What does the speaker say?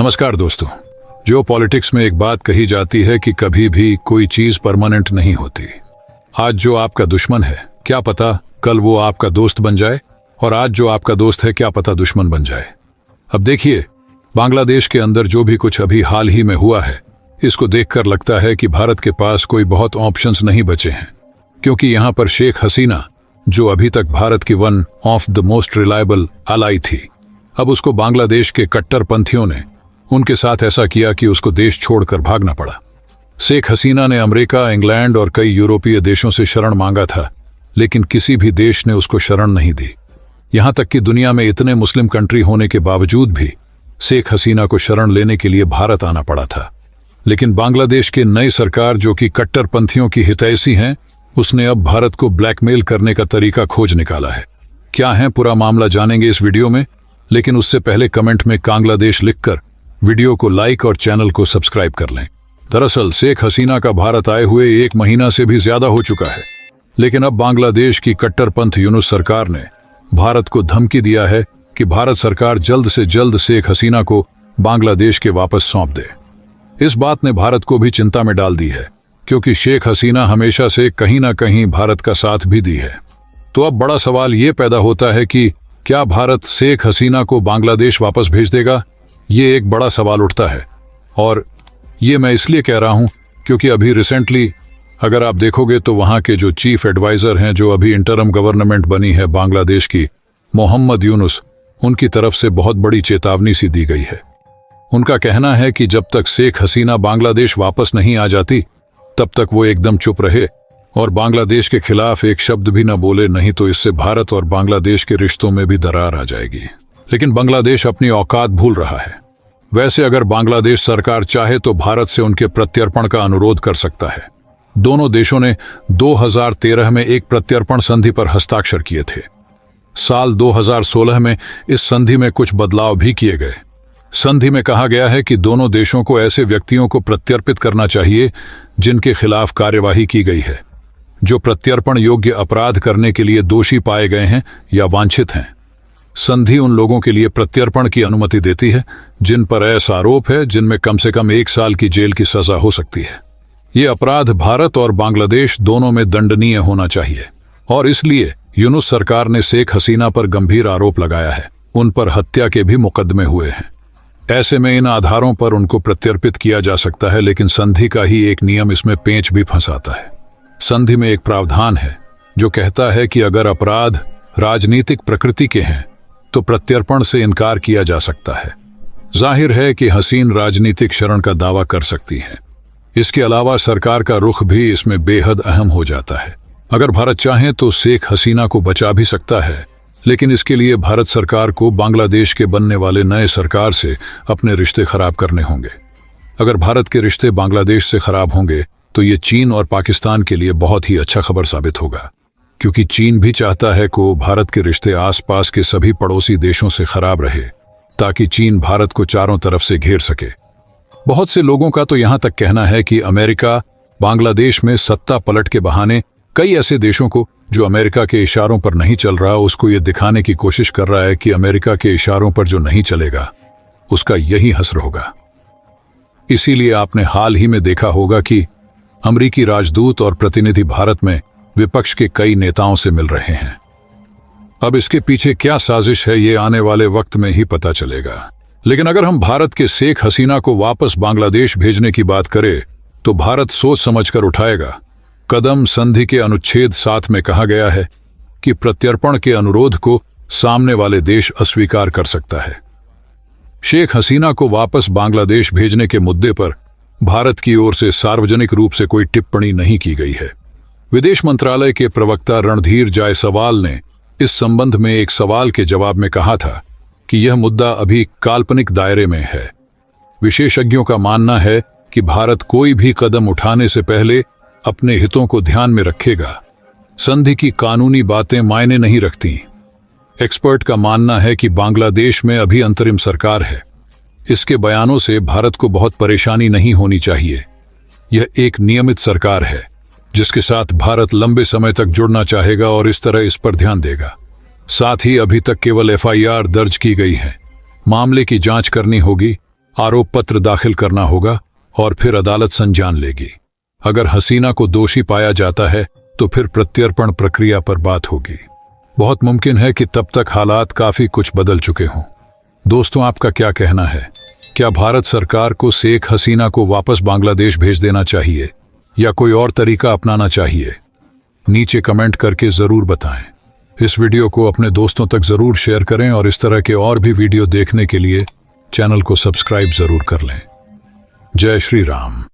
नमस्कार दोस्तों। जियो पॉलिटिक्स में एक बात कही जाती है कि कभी भी कोई चीज परमानेंट नहीं होती। आज जो आपका दुश्मन है क्या पता कल वो आपका दोस्त बन जाए, और आज जो आपका दोस्त है क्या पता दुश्मन बन जाए। अब देखिए, बांग्लादेश के अंदर जो भी कुछ अभी हाल ही में हुआ है, इसको देखकर लगता है कि भारत के पास कोई बहुत ऑप्शंस नहीं बचे हैं, क्योंकि यहाँ पर शेख हसीना, जो अभी तक भारत की one of the most reliable ally थी, अब उसको बांग्लादेश के कट्टरपंथियों ने उनके साथ ऐसा किया कि उसको देश छोड़कर भागना पड़ा। शेख हसीना ने अमेरिका, इंग्लैंड और कई यूरोपीय देशों से शरण मांगा था, लेकिन किसी भी देश ने उसको शरण नहीं दी। यहां तक कि दुनिया में इतने मुस्लिम कंट्री होने के बावजूद भी शेख हसीना को शरण लेने के लिए भारत आना पड़ा था। लेकिन बांग्लादेश की नई सरकार, जो कि कट्टरपंथियों की हितैषी हैं, उसने अब भारत को ब्लैकमेल करने का तरीका खोज निकाला है। क्या है पूरा मामला जानेंगे इस वीडियो में, लेकिन उससे पहले कमेंट में बांग्लादेश लिखकर वीडियो को लाइक और चैनल को सब्सक्राइब कर लें। दरअसल शेख हसीना का भारत आए हुए 1 महीना से भी ज्यादा हो चुका है, लेकिन अब बांग्लादेश की कट्टरपंथ यूनुस सरकार ने भारत को धमकी दिया है कि भारत सरकार जल्द से जल्द शेख हसीना को बांग्लादेश के वापस सौंप दे। इस बात ने भारत को भी चिंता में डाल दी है, क्योंकि शेख हसीना हमेशा से कहीं ना कहीं भारत का साथ भी दी है। तो अब बड़ा सवाल ये पैदा होता है कि क्या भारत शेख हसीना को बांग्लादेश वापस भेज देगा? ये एक बड़ा सवाल उठता है, और ये मैं इसलिए कह रहा हूं क्योंकि अभी रिसेंटली अगर आप देखोगे तो वहां के जो चीफ एडवाइजर हैं, जो अभी इंटरम गवर्नमेंट बनी है बांग्लादेश की, मोहम्मद यूनुस, उनकी तरफ से बहुत बड़ी चेतावनी सी दी गई है। उनका कहना है कि जब तक शेख हसीना बांग्लादेश वापस नहीं आ जाती तब तक वो एकदम चुप रहे और बांग्लादेश के खिलाफ एक शब्द भी न बोले, नहीं तो इससे भारत और बांग्लादेश के रिश्तों में भी दरार आ जाएगी। लेकिन बांग्लादेश अपनी औकात भूल रहा है। वैसे अगर बांग्लादेश सरकार चाहे तो भारत से उनके प्रत्यर्पण का अनुरोध कर सकता है। दोनों देशों ने 2013 में एक प्रत्यर्पण संधि पर हस्ताक्षर किए थे। साल 2016 में इस संधि में कुछ बदलाव भी किए गए। संधि में कहा गया है कि दोनों देशों को ऐसे व्यक्तियों को प्रत्यर्पित करना चाहिए जिनके खिलाफ कार्यवाही की गई है, जो प्रत्यर्पण योग्य अपराध करने के लिए दोषी पाए गए हैं या वांछित हैं। संधि उन लोगों के लिए प्रत्यर्पण की अनुमति देती है जिन पर ऐसा आरोप है जिनमें कम से कम 1 साल की जेल की सजा हो सकती है। ये अपराध भारत और बांग्लादेश दोनों में दंडनीय होना चाहिए, और इसलिए यूनुस सरकार ने शेख हसीना पर गंभीर आरोप लगाया है। उन पर हत्या के भी मुकदमे हुए हैं। ऐसे में इन आधारों पर उनको प्रत्यर्पित किया जा सकता है, लेकिन संधि का ही एक नियम इसमें पेंच भी फंसाता है। संधि में एक प्रावधान है जो कहता है कि अगर अपराध राजनीतिक प्रकृति के हैं तो प्रत्यर्पण से इनकार किया जा सकता है। जाहिर है कि हसीन राजनीतिक शरण का दावा कर सकती है। इसके अलावा सरकार का रुख भी इसमें बेहद अहम हो जाता है। अगर भारत चाहे तो शेख हसीना को बचा भी सकता है, लेकिन इसके लिए भारत सरकार को बांग्लादेश के बनने वाले नए सरकार से अपने रिश्ते खराब करने होंगे। अगर भारत के रिश्ते बांग्लादेश से खराब होंगे तो ये चीन और पाकिस्तान के लिए बहुत ही अच्छा खबर साबित होगा, क्योंकि चीन भी चाहता है कि भारत के रिश्ते आसपास के सभी पड़ोसी देशों से खराब रहे, ताकि चीन भारत को चारों तरफ से घेर सके। बहुत से लोगों का तो यहां तक कहना है कि अमेरिका बांग्लादेश में सत्ता पलट के बहाने कई ऐसे देशों को जो अमेरिका के इशारों पर नहीं चल रहा, उसको ये दिखाने की कोशिश कर रहा है कि अमेरिका के इशारों पर जो नहीं चलेगा उसका यही हश्र होगा। इसीलिए आपने हाल ही में देखा होगा कि अमेरिकी राजदूत और प्रतिनिधि भारत में विपक्ष के कई नेताओं से मिल रहे हैं। अब इसके पीछे क्या साजिश है, ये आने वाले वक्त में ही पता चलेगा। लेकिन अगर हम भारत के शेख हसीना को वापस बांग्लादेश भेजने की बात करें तो भारत सोच समझकर उठाएगा कदम। संधि के अनुच्छेद 7 में कहा गया है कि प्रत्यर्पण के अनुरोध को सामने वाले देश अस्वीकार कर सकता है। शेख हसीना को वापस बांग्लादेश भेजने के मुद्दे पर भारत की ओर से सार्वजनिक रूप से कोई टिप्पणी नहीं की गई है। विदेश मंत्रालय के प्रवक्ता रणधीर जायसवाल ने इस संबंध में एक सवाल के जवाब में कहा था कि यह मुद्दा अभी काल्पनिक दायरे में है। विशेषज्ञों का मानना है कि भारत कोई भी कदम उठाने से पहले अपने हितों को ध्यान में रखेगा। संधि की कानूनी बातें मायने नहीं रखती। एक्सपर्ट का मानना है कि बांग्लादेश में अभी अंतरिम सरकार है। इसके बयानों से भारत को बहुत परेशानी नहीं होनी चाहिए। यह एक नियमित सरकार है जिसके साथ भारत लंबे समय तक जुड़ना चाहेगा और इस तरह इस पर ध्यान देगा। साथ ही अभी तक केवल FIR दर्ज की गई है। मामले की जांच करनी होगी आरोप पत्र दाखिल करना होगा और फिर अदालत संज्ञान लेगी। अगर हसीना को दोषी पाया जाता है तो फिर प्रत्यर्पण प्रक्रिया पर बात होगी। बहुत मुमकिन है कि तब तक हालात काफी कुछ बदल चुके हों। दोस्तों, आपका क्या कहना है? क्या भारत सरकार को शेख हसीना को वापस बांग्लादेश भेज देना चाहिए या कोई और तरीका अपनाना चाहिए? नीचे कमेंट करके जरूर बताएं। इस वीडियो को अपने दोस्तों तक जरूर शेयर करें और इस तरह के और भी वीडियो देखने के लिए चैनल को सब्सक्राइब जरूर कर लें। जय श्री राम।